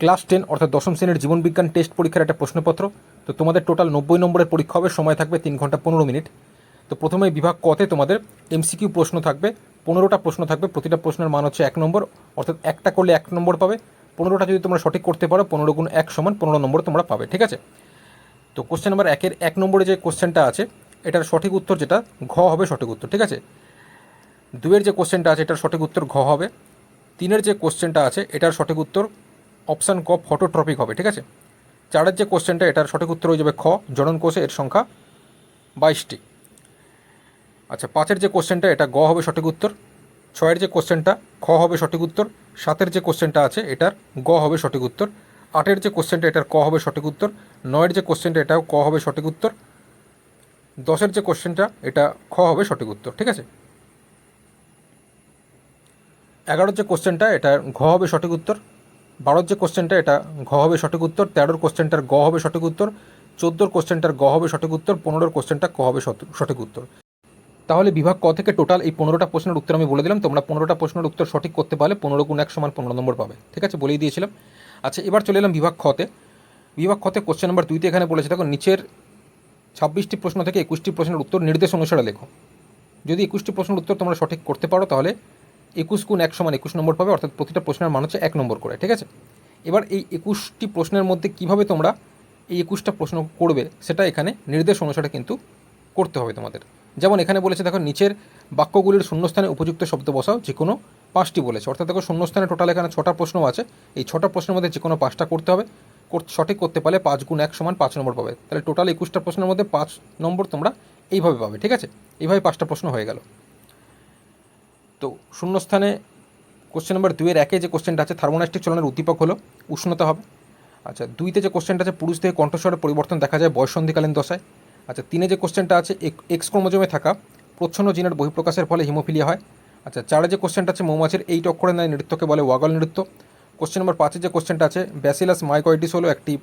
Class 10 অর্থাৎ দশম শ্রেণীর জীবনবিজ্ঞান টেস্ট পরীক্ষার একটা প্রশ্নপত্র। তো তোমাদের টোটাল 90 নম্বরের পরীক্ষা হবে, সময় থাকবে 3 ঘন্টা 15 মিনিট। তো প্রথমে বিভাগ কতে তোমাদের এমসিকিউ প্রশ্ন থাকবে, 15টা প্রশ্ন থাকবে, প্রতিটা প্রশ্নের মান হচ্ছে 1 নম্বর, অর্থাৎ একটা করলে 1 নম্বর পাবে। 15টা যদি তোমরা সঠিক করতে পারো 15 গুণ 1 সমান 15 নম্বর তোমরা পাবে, ঠিক আছে। তো কোশ্চেন নাম্বার 1-এর 1 নম্বরে যে কোশ্চেনটা আছে এটার সঠিক উত্তর যেটা ঘ হবে সঠিক উত্তর, ঠিক আছে। 2-এর যে কোশ্চেনটা আছে এটার সঠিক উত্তর ঘ হবে। 3-এর যে কোশ্চেনটা আছে এটার সঠিক উত্তর অপশান ক ফটোট্রপিক হবে, ঠিক আছে। 4-এর যে কোশ্চেনটা এটার সঠিক উত্তর হয়ে যাবে খ জনন কোষে, এর সংখ্যা 22টি। আচ্ছা, 5-এর যে কোশ্চেনটা এটা গ হবে সঠিক উত্তর। 6-এর যে কোশ্চেনটা খ হবে সঠিক উত্তর। 7-এর যে কোশ্চেনটা আছে এটার গ হবে সঠিক উত্তর। 8-এর যে কোশ্চেনটা এটার ক হবে সঠিক উত্তর। 9-এর যে কোশ্চেনটা এটাও ক হবে সঠিক উত্তর। 10-এর যে কোশ্চেনটা এটা খ হবে সঠিক উত্তর, ঠিক আছে। 11-র যে কোশ্চেনটা এটা ঘ হবে সঠিক উত্তর। 12-র যে কোশ্চেনটা এটা ঘ হবে সঠিক উত্তর। 13-র কোশ্চেনটার গ হবে সঠিক উত্তর। 14-র কোশ্চেনটার গ হবে সঠিক উত্তর। 15-র কোশ্চেনটা ক হবে সঠিক উত্তর। তাহলে বিভাগ ক থেকে টোটাল এই 15টা প্রশ্নের উত্তর আমি বলে দিলাম। তোমরা 15টা প্রশ্নের উত্তর সঠিক করতে পারলে 15 গুণ 1 সমান 15 নম্বর পাবে, ঠিক আছে, বলেই দিয়েছিলাম। আচ্ছা, এবার চলে এলাম বিভাগ খতে। বিভাগ খতে কোশ্চেন নাম্বার 2-তে এখানে বলেছে দেখো নিচের 26টি প্রশ্ন থেকে 21টি প্রশ্নের উত্তর নির্দেশ অনুসারে লেখো। যদি 21টি প্রশ্নের উত্তর তোমরা সঠিক করতে পারো তাহলে 21 গুণ 1 সমান 21 নম্বর পাবে, অর্থাৎ প্রতিটা প্রশ্নের মান হচ্ছে 1 নম্বর করে, ঠিক আছে। এবার এই 21টি প্রশ্নের মধ্যে কীভাবে তোমরা এই 21টা প্রশ্ন করবে সেটা এখানে নির্দেশ অনুসারে কিন্তু করতে হবে তোমাদের। যেমন এখানে বলেছে দেখো নিচের বাক্যগুলির শূন্যস্থানে উপযুক্ত শব্দ বসাও, যে কোনো 5টি বলেছে, অর্থাৎ দেখো শূন্যস্থানে টোটাল এখানে 6টা প্রশ্ন আছে। এই 6টা প্রশ্নের মধ্যে যে কোনো 5টা করতে হবে। সঠিক করতে পারলে 5 গুণ 1 সমান 5 নম্বর পাবে। তাহলে টোটাল 21টা প্রশ্নের মধ্যে 5 নম্বর তোমরা এইভাবে পাবে, ঠিক আছে। এইভাবে 5টা প্রশ্ন হয়ে গেল। তো শূন্যস্থানে কোশ্চেন নাম্বার 2-এর 1-এ যে কোশ্চেনটা আছে থার্মোনাস্টিক চলনের উদ্দীপক হলো উষ্ণতা হবে। আচ্ছা, 2-তে যে কোশ্চেনটা আছে পুরুষ দেহে কণ্ঠস্বরের পরিবর্তন দেখা যায় বয়ঃসন্ধিকালীন দশায়। আচ্ছা, 3-এ যে কোশ্চেনটা আছে এক্স ক্রোমোজোমে থাকা প্রচ্ছন্ন জিনের বহিঃপ্রকাশের ফলে হিমোফিলিয়া হয়। আচ্ছা, 4-এ যে কোশ্চেনটা আছে মৌমাছির 8 অক্ষরের ন্যায় নৃত্যকে বলে ওয়াগল নৃত্য। কোশ্চেন নাম্বার 5-এ যে কোশ্চেনটা আছে ব্যাসিলাস মাইকয়েডিস হলো একটি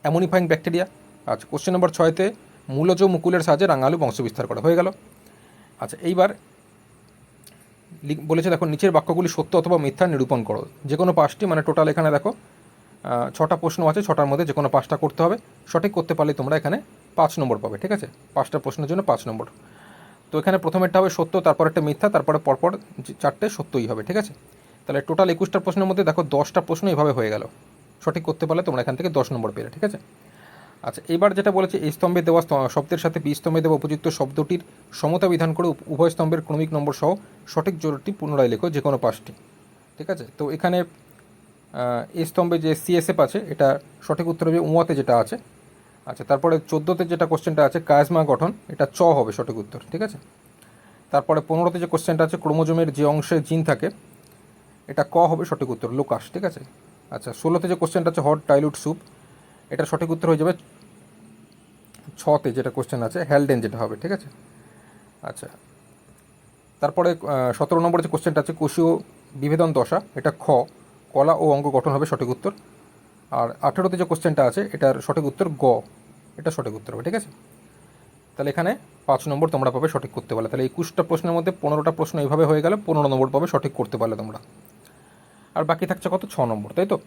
অ্যামোনিফাইং ব্যাকটেরিয়া। আচ্ছা, কোশ্চেন নাম্বার 6-তে মূলজ মুকুলের সাহায্যে রাঙালু বংশবিস্তার করা হয়ে গেল। আচ্ছা, এইবার বলেছে দেখো নিচের বাক্যগুলি সত্য অথবা মিথ্যা নিরূপণ করো, যে কোনো 5টি, মানে টোটাল এখানে দেখো 6টা প্রশ্ন আছে, 6টার মধ্যে যে কোনো 5টা করতে হবে। সঠিক করতে পারলে তোমরা এখানে 5 নম্বর পাবে, ঠিক আছে। 5টা প্রশ্নের জন্য 5 নম্বর। তো এখানে প্রথমেরটা হবে সত্য, তারপর একটা মিথ্যা, তারপরে পরপর 4টে সত্যই হবে, ঠিক আছে। তাহলে টোটাল 21টা প্রশ্নের মধ্যে দেখো 10টা প্রশ্ন এভাবে হয়ে গেল। সঠিক করতে পারলে তোমরা এখান থেকে 10 নম্বর পেলে, ঠিক আছে। আচ্ছা, এবার যেটা বলেছে এই স্তম্ভে দেওয়া শব্দের সাথে বি স্তম্ভে দেওয়া উপযুক্ত শব্দটির সমতা বিধান করে উভয় স্তম্ভের ক্রমিক নম্বর সহ সঠিক জোড়টি পুনরায় লেখো, যে কোনো 5টি, ঠিক আছে। তো এখানে এই স্তম্ভে যে সিএসএফ আছে এটা সঠিক উত্তর হবে উঁয়াতে যেটা আছে। আচ্ছা, তারপরে 14তে যেটা কোশ্চেনটা আছে কায়াজমা গঠন, এটা চ হবে সঠিক উত্তর, ঠিক আছে। তারপরে 15তে যে কোশ্চেনটা আছে ক্রোমোজোমের যে অংশে জিন থাকে এটা ক হবে সঠিক উত্তর লোকাস, ঠিক আছে। আচ্ছা, 16তে যে কোশ্চেনটা আছে হট ডাইলুট স্যুপ, এটা সঠিক উত্তর হয়ে যাবে 6তে যেটা কোশ্চেন আছে হ্যালডেন যেটা হবে, ঠিক আছে। আচ্ছা, তারপরে 17 নম্বরে যে কোশ্চেনটা আছে কোষীয় বিভেদন দশা, এটা খ কলা ও অঙ্গ গঠন হবে সঠিক উত্তর। আর 18তে যে কোশ্চেনটা আছে এটার সঠিক উত্তর গ, এটা সঠিক উত্তর হবে, ঠিক আছে। তাহলে এখানে 5 নম্বর তোমরা পাবে সঠিক করতে পারলে। তাহলে 21টা প্রশ্নের মধ্যে 15টা প্রশ্ন এইভাবে হয়ে গেলে 15 নম্বর পাবে সঠিক করতে পারলে তোমরা। আর বাকি থাকছে কত, 6 নম্বর, তাই তো।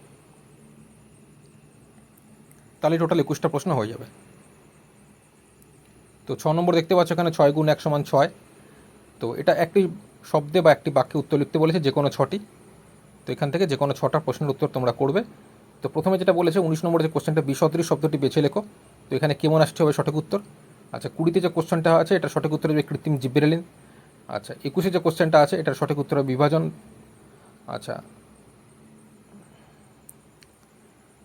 তাহলে টোটাল 21টা প্রশ্ন হয়ে যাবে। তো 6 নম্বর দেখতে পাচ্ছ এখানে 6 গুণ 1 সমান 6। তো এটা একটি শব্দে বা একটি বাক্যে উত্তর লিখতে বলেছে, যে কোনো 6টি। তো এখান থেকে যে কোনো 6টা প্রশ্নের উত্তর তোমরা করবে। তো প্রথমে যেটা বলেছে 19 নম্বরে যে কোশ্চেনটা বিসদৃশ শব্দটি বেছে লেখো, তো এখানে কেমন আসছে হবে সঠিক উত্তর। আচ্ছা, 20তে যে কোশ্চেনটা আছে এটা সঠিক উত্তর হবে কৃত্রিম জিব্রেলিন। আচ্ছা, 21-এ যে কোশ্চেনটা আছে এটার সঠিক উত্তর হবে বিভাজন। আচ্ছা,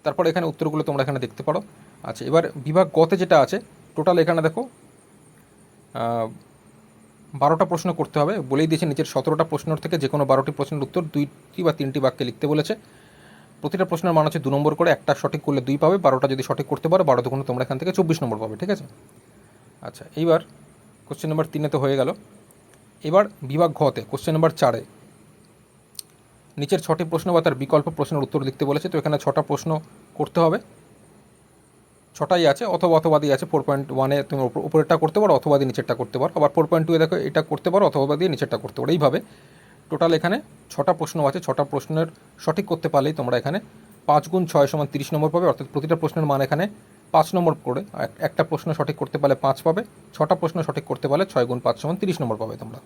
তারপর এখানে উত্তরগুলো তোমরা এখানে দেখতে পারো। আচ্ছা, এবার বিভাগ গতে যেটা আছে টোটাল এখানে দেখো 12টা প্রশ্ন করতে হবে, বলেই দিয়েছে নিচের 17টা প্রশ্নের থেকে যে কোনো 12টি প্রশ্নের উত্তর 2টি বা 3টি বাক্যে লিখতে বলেছে। প্রতিটা প্রশ্নের মান হচ্ছে 2 নম্বর করে, একটা সঠিক করলে 2 পাবে, 12টা যদি সঠিক করতে পারো 12 দুগুণে তোমরা এখান থেকে 24 নম্বর পাবে, ঠিক আছে। আচ্ছা, এইবার কোশ্চেন নাম্বার 3-এ তো হয়ে গেল। এবার বিভাগ ঘতে কোশ্চেন নাম্বার 4-এ নিচের 6টি প্রশ্ন বা তার বিকল্প প্রশ্নের উত্তর লিখতে বলেছে। তো এখানে 6টা প্রশ্ন করতে হবে, 6টাই আছে, অথবা অথবা দিয়ে আছে। 4.1-এ তুমি উপরেরটা করতে পারো, অথবা দিয়ে নিচেরটা করতে পারো। আবার 4.2-এ দেখো এটা করতে পারো, অথবা দিয়ে নিচেরটা করতে পারো। এইভাবে টোটাল এখানে 6টা প্রশ্ন আছে, 6টা প্রশ্নের সঠিক করতে পারলেই তোমরা এখানে 5 × 6 = 30 নম্বর পাবে, অর্থাৎ প্রতিটা প্রশ্নের মান এখানে 5 নম্বর করে। একটা প্রশ্ন সঠিক করতে পারলে 5 পাবে, 6টা প্রশ্ন সঠিক করতে পারলে 6 × 5 = 30 নম্বর পাবে তোমরা।